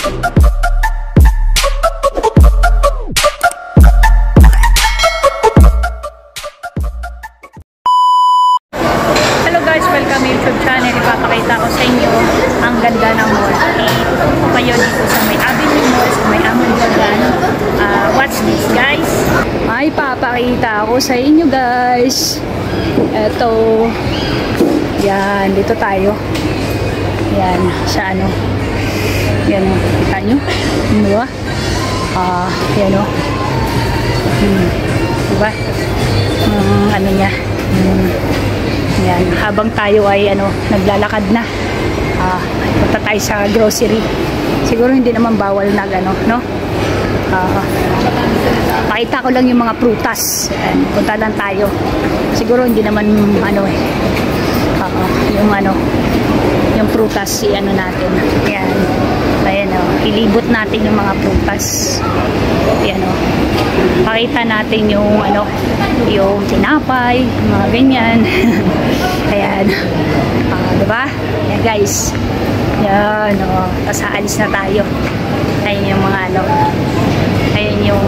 Hello guys, welcome to YouTube channel. Ipapakita ko sa inyo ang ganda ng mall. Itutok ko kayo dito sa may Avenue Mall, sa may Amon Jordan. Watch this guys. Ay, papakita ako sa inyo guys. Eto. Yan, dito tayo. Yan, sa ano. Yan o, kita nyo? Diba? Yan o. Diba? Ano niya? Yan, habang tayo ay ano, naglalakad na. Punta tayo sa grocery. Siguro hindi naman bawal na ano, no? Pakita ko lang yung mga prutas. Yan, punta lang tayo. Siguro hindi naman ano eh. Yung ano, yung prutas ano natin. Yan. Ayan o, ilibot natin yung mga prutas. Yan o. Pakita natin yung ano, yung tinapay, mga ganyan. Ayan. Diba? Yan guys. Yan o. Tapos aalis na tayo. Ayan yung mga ano. Ayan yung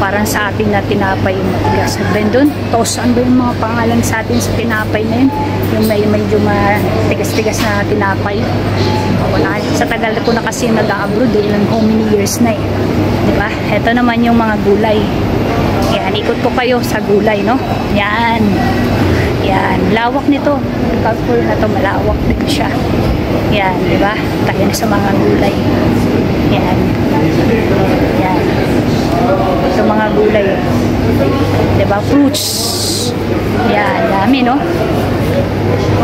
parang sa atin na tinapay yung matigas. Sabi doon, tosan ba yung mga pangalan sa atin sa tinapay na yun? Yung medyo matigas-tigas na tinapay. Wala. Sa tagal ko na kasi nag-abroad, ilang how many years na eh. Diba? Ito naman yung mga gulay. Yan, ikot ko kayo sa gulay, no? Yan. Yan, lawak nito. Carrefour na to, malawak din siya. Yan, diba? Tayo na sa mga gulay. Yan. Yan. Ito mga gulay. Diba? Fruits. Yan, dami, no?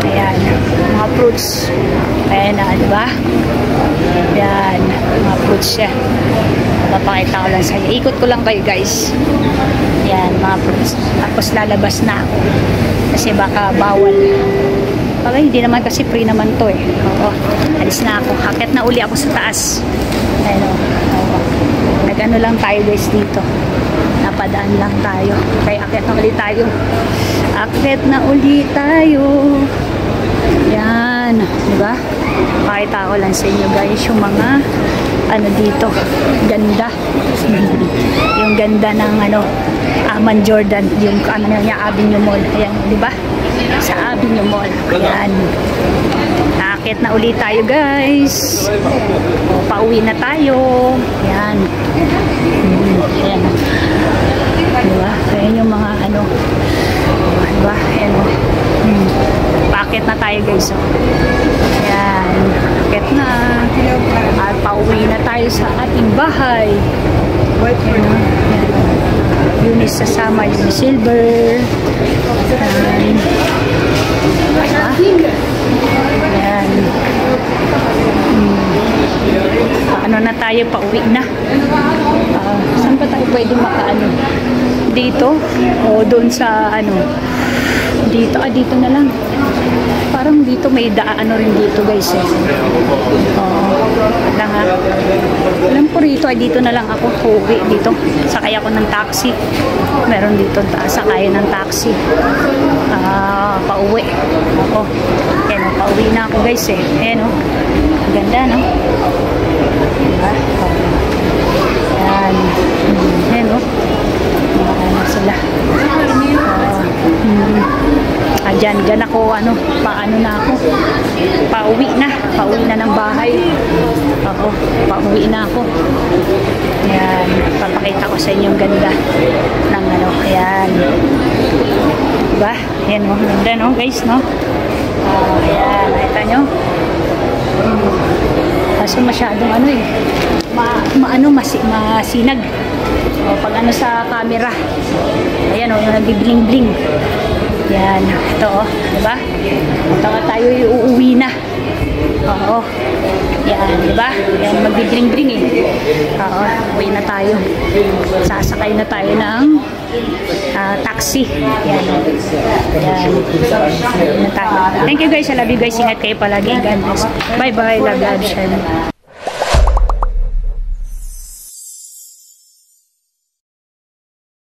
Ayan, mga fruits. Ayan na, diba? Yan, mga fruits siya. Papakita ko lang sa inyo. Ikot ko lang kayo, guys. Yan, mga fruits. Tapos lalabas na ako. Kasi baka bawal. Pagka hindi naman kasi free naman to eh. Oo, alis na ako. Hakit na uli ako sa taas. Ayan o. Nag-ano lang tayo guys dito. Napadaan lang tayo. Kaya akit na uli tayo. Akit na uli tayo. Yan. Diba? Pakita ko lang sa inyo guys yung mga ano dito. Ganda. Yung ganda ng ano Amon Jordan. Yung ano niya Avenue Mall. Ayan. Diba? Sa Avenue Mall. Ayan. Akit na uli tayo guys. Pauwi na tayo. Ayan. Ayan. Diba? Ayan yung mga ano. Diba? Ayan o. Paakit na tayo guys. Ayan. Akit na. At pauwi na tayo sa ating bahay. Ayan. Yunis sasama yung silver. Ayan. Ayan. Paano na tayo? Pauwi na. Saan pa tayo pwede makaano? Dito? O doon sa ano? Dito? Dito na lang. Parang dito may ano rin dito guys eh. Lang ha. Alam ko rito dito na lang ako uuwi dito. Sakay ako ng taxi. Meron dito sakay ng taxi. Pauwi. Ako. Ayan o, pauwi na ako guys eh. Ayan o. Ganda no? Diba? Ayan. Ayan o. Ano sila. Diyan ako ano, paano na ako. Pauwi na ng bahay. Ako, pauwi na ako. Ayan, papakita ko sa inyo yung ganda ng ano, ayan. Diba? Ayan mo, ganda no guys no. Ayan, nakita nyo. Kaso masyadong ano eh, masinag. Pag ano sa camera. Ayan o, yung nag-bling-bling. Yan, ito o, diba? Ito nga tayo uuwi na. Oo. Yan, diba? Yan, mag-bling-bling eh. Oo, uwi na tayo. Sasakay na tayo ng taxi. Yan. Yan. Na tayo. Thank you guys, I love you guys. Ingat kayo palagi. God bless. Bye-bye. Love you.